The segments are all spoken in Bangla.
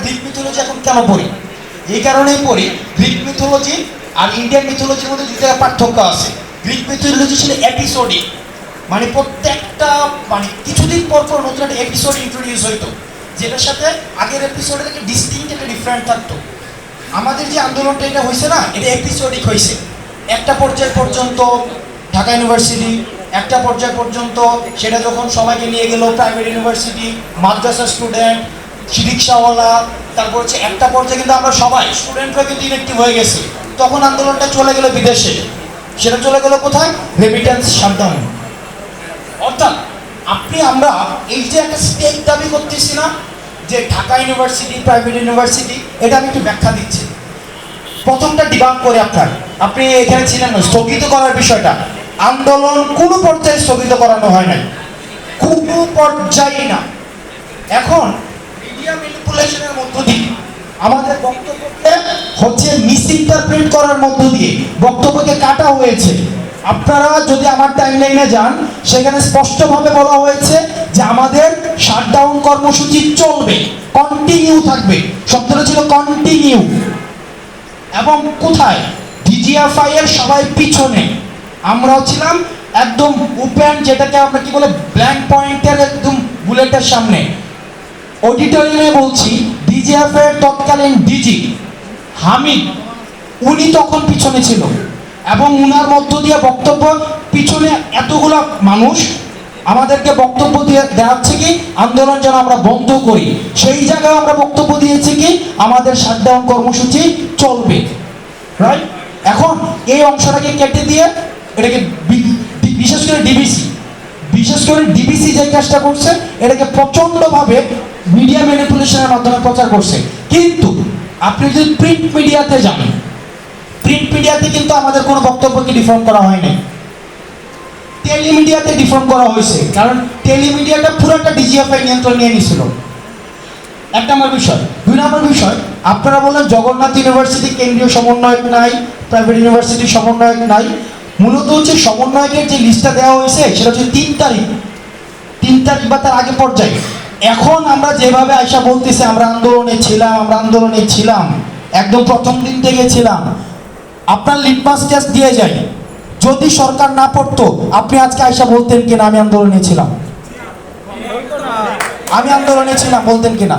গ্রিক মিথোলজি এখন কেন পড়ি? এই কারণেই পড়ি, গ্রিক মিথোলজি আর ইন্ডিয়ান মিথোলজির মধ্যে দুই জায়গায় পার্থক্য আছে। গ্রিক মিথোলজি ছিল এপিসোডিক, মানে প্রত্যেকটা মানে কিছুদিন পর পর নতুন একটা এপিসোড ইন্ট্রোডিউস হইতো, যেটার সাথে আগের এপিসোডের একটা ডিস্টিংক্ট একটা ডিফারেন্ট থাকতো। আমাদের যে আন্দোলনটা এটা হয়েছে না, এটা এপিসোডিক হয়েছে। একটা পর্যায় পর্যন্ত ঢাকা ইউনিভার্সিটি, একটা পর্যায় পর্যন্ত সেটা যখন সবাইকে নিয়ে গেল প্রাইভেট ইউনিভার্সিটি, মাদ্রাসা স্টুডেন্ট, রিক্সাওয়ালা, তারপর হচ্ছে একটা পর্যায়ে কিন্তু আমরা সবাই স্টুডেন্টরা কিন্তু ইনঅ্যাক্টিভ হয়ে গেছি। তখন আন্দোলনটা চলে গেল বিদেশে, সেটা চলে গেল কোথায়? Remittance shutdown. অর্থাৎ আমরা এই যে একটা স্টেক দাবি করতেছি না যে ঢাকা ইউনিভার্সিটি প্রাইভেট ইউনিভার্সিটি, এটা আমি একটু ব্যাখ্যা দিচ্ছি। প্রথমটা ডিবাঙ্ক করে আপনি এখানে ছিলেন না, স্থগিত করার বিষয়টা, আন্দোলন কোনো পর্যায়ে স্থগিত করানো হয় নাই, কোনো পর্যায়ে না। এখন মিডিয়া ম্যানিপুলেশনের মধ্য দিয়ে আমাদের বক্তব্যকে হচ্ছে মিসইন্টারপ্রেট করার মধ্য দিয়ে বক্তব্যকে কাটা হয়েছে। আপনারা যদি আমার টাইমলাইনে যান, সেখানে স্পষ্টভাবে বলা হয়েছে যে আমাদের শাটডাউন কর্মসূচি চলবে, কন্টিনিউ থাকবে। শব্দটা ছিল কন্টিনিউ। এবং কোথায়? ডিজিএফআই এর সবাই পিছনে, আমরাও ছিলাম একদম ওপেন, যেটাকে আমরা কি বলে ব্ল্যাঙ্ক পয়েন্টের একদম বুলেটের সামনে। অডিটোরিয়ামে বলছি, ডিজিএফ এর তৎকালীন ডিজি হামিদ, উনি তখন পিছনে ছিল এবং উনার মধ্য দিয়ে বক্তব্য, পিছনে এতগুলো মানুষ আমাদেরকে বক্তব্য দিয়ে দেখাচ্ছে কি আন্দোলন যেন আমরা বন্ধ করি। সেই জায়গায় আমরা বক্তব্য দিয়েছি কি আমাদের শাটডাউন কর্মসূচি চলবে, রাইট? এখন এই অংশটাকে কেটে দিয়ে এটাকে বিশেষ করে ডিবিসি যে কাজটা করছে, এটাকে প্রচন্ডভাবে মিডিয়া ম্যানিপুলেশনের মাধ্যমে প্রচার করছে। কিন্তু আপনি যদি প্রিন্ট মিডিয়াতে যান, প্রিন্ট মিডিয়াতে কিন্তু আমাদের কোনো বক্তব্যকে ডিফর্ম করা হয়নি, টেলিমিডিয়াতে ডিফর্ম করা হয়েছে, কারণ টেলিমিডিয়াটা পুরোটা ডিজিএফআই নিয়ন্ত্রণ নিয়ে নিয়েছিল। এক নম্বর বিষয়। দুই নম্বর বিষয়, আপনারা বললেন জগন্নাথ ইউনিভার্সিটি কেন্দ্রীয় সমন্বয়ক নাই, প্রাইভেট ইউনিভার্সিটির সমন্বয়ক নাই। মূলত হচ্ছে সমন্বয়কের যে লিস্টটা দেওয়া হয়েছে সেটা হচ্ছে 3 তারিখ বা তার আগে পর্যায়ে। এখন আমরা যেভাবে আয়সা বলতেছি আমরা আন্দোলনে ছিলাম, একদম প্রথম দিন থেকে ছিলাম। আপনার লিটমাস টেস্ট দিয়ে যাই, যদি সরকার না পড়তো আপনি আজকে আয়সা বলতেন কিনা আমি আন্দোলনে ছিলাম বলতেন কিনা?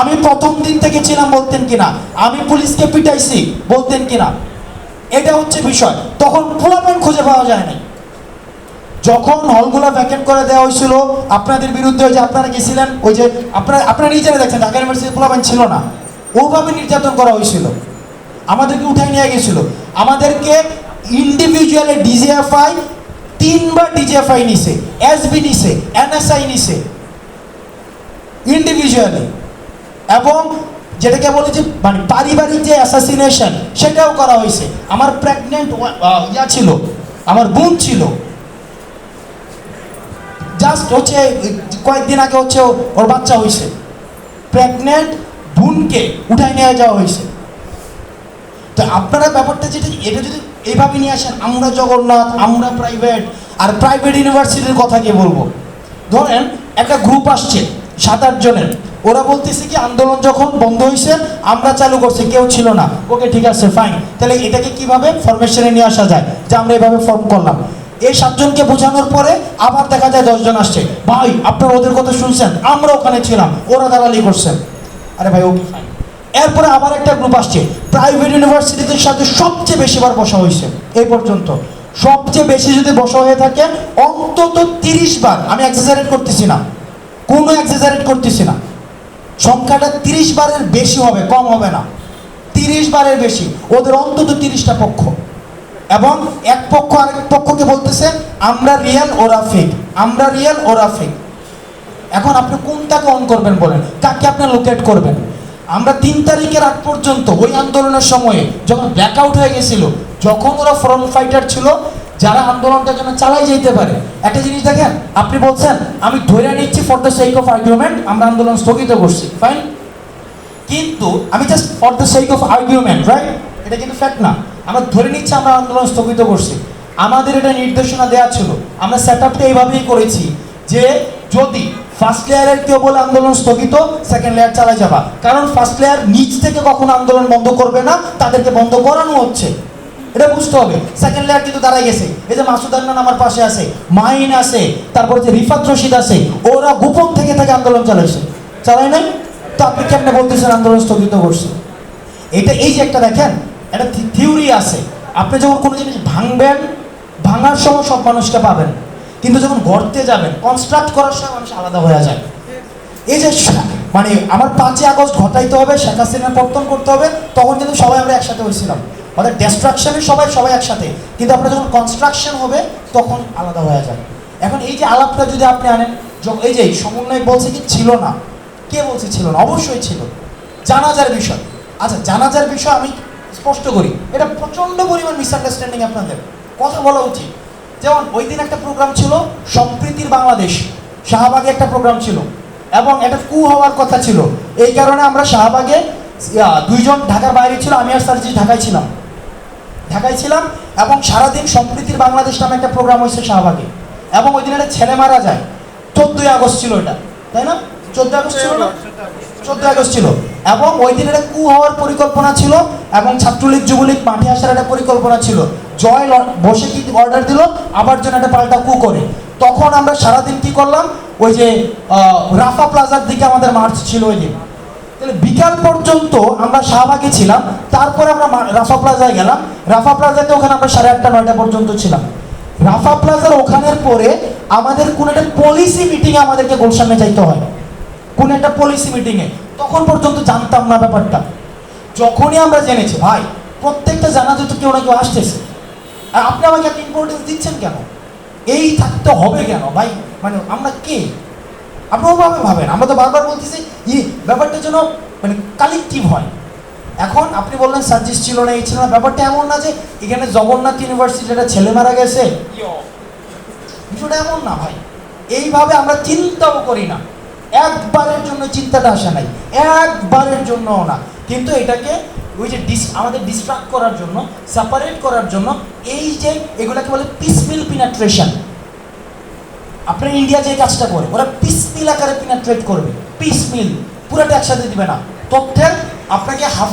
আমি প্রথম দিন থেকে ছিলাম বলতেন কিনা? আমি পুলিশকে পিটাইছি বলতেন কিনা? এটা হচ্ছে বিষয়। তখন পোলাপান খুঁজে পাওয়া যায় না। যখন হলগুলো ভ্যাকেন্ট করে দেওয়া হয়েছিল আপনাদের বিরুদ্ধে, যে আপনারা গেছিলেন, ওই যে আপনারা নিজেরা দেখছেন ঢাকা ইউনিভার্সিটি পোলাপান ছিল না, ওভাবে নির্যাতন করা হয়েছিল, আমাদেরকে উঠাই নিয়ে গেছিল। আমাদেরকে ইন্ডিভিজুয়ালি ডিজিএফআই 3বার ডিজিএফআই নিছে, এসবি নিছে, এনএসআই নিছে ইন্ডিভিজুয়ালি। এবং যেটাকে বলে যে মানে পারিবারিক যে অ্যাসাসিনেশন, সেটাও করা হয়েছে। আমার প্রেগনেন্ট ছিল, আমার বোন ছিল, জাস্ট হচ্ছে কয়েকদিন আগে হচ্ছে ওর বাচ্চা হয়েছে, প্রেগনেন্ট বোনকে উঠাই নিয়ে যাওয়া হয়েছে। তো আপনারা ব্যাপারটা যেটা, এটা যদি এইভাবে নিয়ে আসেন, আমরা জগন্নাথ, আমরা প্রাইভেট, আর প্রাইভেট ইউনিভার্সিটির কথা কি বলবো? ধরেন একটা গ্রুপ আসছে 7-8 জনের, ওরা বলতেছে কি আন্দোলন যখন বন্ধ হয়েছে আমরা চালু করছি, কেউ ছিল না, ওকে ঠিক আছে ফাইন, তাহলে এটাকে কিভাবে ফরমেশনে নিয়ে আসা যায় যে আমরা এভাবে ফর্ম করলাম। এই 7 জনকে বোঝানোর পরে আবার দেখা যায় 10 জন আসছে, ভাই আপনারা ওদের কথা শুনছেন, আমরা ওখানে ছিলাম, ওরা দালালি করছেন। আরে ভাই ওকে ফাইন। এরপরে আবার একটা গ্রুপ আসছে, প্রাইভেট ইউনিভার্সিটিদের সাথে সবচেয়ে বেশিবার বসা হয়েছে এই পর্যন্ত, সবচেয়ে বেশি যদি বসা হয়ে থাকে অন্তত 30 বার, আমি এক্সাজারেট করতেছি না, কোনো এক্সাজারেট করতেছি না, সংখ্যাটা 30 বারের বেশি হবে, কম হবে না, 30 বারের বেশি। ওদের অন্তত 30টা পক্ষ, এবং এক পক্ষ আরেক পক্ষকে বলতেছে আমরা রিয়েল ওরা ফেক, আমরা রিয়েল ওরা ফেক। এখন আপনি কোনটাকে অন করবেন বলেন, কাকে আপনি লোকেট করবেন? আমরা 3 তারিখের আগ পর্যন্ত ওই আন্দোলনের সময়ে যখন ব্ল্যাকআউট হয়ে গেছিল, যখন ওরা ফ্রন্ট ফাইটার ছিল, যারা আন্দোলনটা যেন চালাই যেতে পারে। একটা জিনিস দেখেন, আপনি বলছেন আমি ধরে নিচ্ছি for the sake of argument আমরা আন্দোলন স্থগিত করছি, ফাইন, কিন্তু আমি just for the sake of argument, right? এটা কিন্তু ফ্যাক্ট না। আমরা ধরে নিচ্ছি আমরা আন্দোলন স্থগিত করছি, আমাদের এটা নির্দেশনা দেওয়া ছিল, আমরা সেট আপটা এইভাবেই করেছি যে যদি ফার্স্ট লেয়ারের কেউ বলে আন্দোলন স্থগিত, সেকেন্ড লেয়ার চালাই যাবা, কারণ ফার্স্ট লেয়ার নিচ থেকে কখনো আন্দোলন বন্ধ করবে না, তাদেরকে বন্ধ করানো হচ্ছে, এটা বুঝতে হবে। সেকেন্ড লেয়ার কিন্তু দাঁড়ায় গেছে, এই যে মাসুদ আন্নান আমার পাশে আছে, মাইন আছে, তারপর যে রিফাত রশিদ আছে, ওরা গোপন থেকে আন্দোলন চালাইছে, চালাই নাই? তো আপনি কেমনে বলতেছেন আন্দোলন স্থগিত করছে? এটা এই যে একটা দেখেন, একটা থিওরি আছে, আপনি যখন কোনো জিনিস ভাঙবেন, ভাঙার সময় সব মানুষকে পাবেন, কিন্তু যখন গড়তে যাবেন, কনস্ট্রাক্ট করার সময় মানুষ আলাদা হয়ে যায়। এই যে মানে আমার 5ই আগস্ট ঘটাইতে হবে, শেখ হাসিনার পতন করতে হবে, তখন কিন্তু সবাই আমরা একসাথে হয়েছিলাম, অর্থাৎ ডেস্ট্রাকশনে সবাই একসাথে, কিন্তু আপনার যখন কনস্ট্রাকশন হবে তখন আলাদা হয়ে যায়। এখন এই যে আলাপটা যদি আপনি আনেন, এই যে সমন্বয় বলছে কি ছিল না, কে বলছে ছিল না? অবশ্যই ছিল। জানাজার বিষয়, আচ্ছা জানাজার বিষয় আমি স্পষ্ট করি, এটা প্রচণ্ড পরিমাণ মিসআন্ডারস্ট্যান্ডিং, আপনাদের কথা বলা উচিত। যেমন ওই দিন একটা প্রোগ্রাম ছিল সম্প্রীতির বাংলাদেশ, শাহবাগে একটা প্রোগ্রাম ছিল এবং একটা কু হওয়ার কথা ছিল, এই কারণে আমরা শাহবাগে 2 জন ঢাকার বাইরে ছিল, আমি আর সার্জিস ঢাকায় ছিলাম এবং সারাদিন সম্প্রীতির বাংলাদেশ নামে একটা প্রোগ্রাম হয়েছে শাহবাগে, এবং ওই দিন একটা ছেলে মারা যায়, 14ই আগস্ট ছিল এটা, তাই না? 14 আগস্ট ছিল না? 14 আগস্ট ছিল, এবং ওই দিন একটা কু হওয়ার পরিকল্পনা ছিল এবং ছাত্রলীগ যুবলীগ মাঠে আসার একটা পরিকল্পনা ছিল। জয় বসে কি অর্ডার দিল, আবার যেন একটা পাল্টা কু করে। তখন আমরা সারাদিন কি করলাম, ওই যে রাফা প্লাজার দিকে আমাদের মার্চ ছিল ওই দিন, তাহলে বিকাল পর্যন্ত আমরা শাহবাগে ছিলাম, তারপরে আমরা রাফা প্লাজায় গেলাম, রাফা প্লাজাতে ওখানে আমরা 8:30 9টা পর্যন্ত ছিলাম। রাফা প্লাজার ওখানের পরে আমাদের কোন একটা পলিসি মিটিংয়ে আমাদেরকে গুলশানে যাইতে হয়, কোন একটা পলিসি মিটিংয়ে, তখন পর্যন্ত জানতাম না ব্যাপারটা। যখনই আমরা জেনেছি, ভাই প্রত্যেকটা জানাজা তো কেউ না কেউ আসতেছে, আর আপনি আমাকে একটা ইম্পর্টেন্স দিচ্ছেন কেন? এই থাকতে হবে কেন ভাই? মানে আমরা কে? আপনি ওভাবে ভাবেন, আমরা তো বারবার বলতেছি ব্যাপারটা যেন মানে কালেকটিভ হয়। এখন আপনি বললেন সার্জিস ছিল না, এই ছিল না, ব্যাপারটা এমন না যে এখানে জগন্নাথ ইউনিভার্সিটির একটা ছেলে মারা গেছে, বিষয়টা এমন না ভাই। এইভাবে আমরা চিন্তাও করি না, একবারের জন্য চিন্তাটা আসে নাই, একবারের জন্যও না। কিন্তু এটাকে ওই যে আমাদের ডিস্ট্রাক্ট করার জন্য, সেপারেট করার জন্য, এই যে এগুলাকে বলে পিসমিল পিনাট্রেশন। আপনার ইন্ডিয়া যে কাজটা করে, ওরা পিসমিল আকারে পিনাট্রেট করবে, পিসমিল, পুরোটা একসাথে দিবে না। তথ্যের আপনাকে হাফ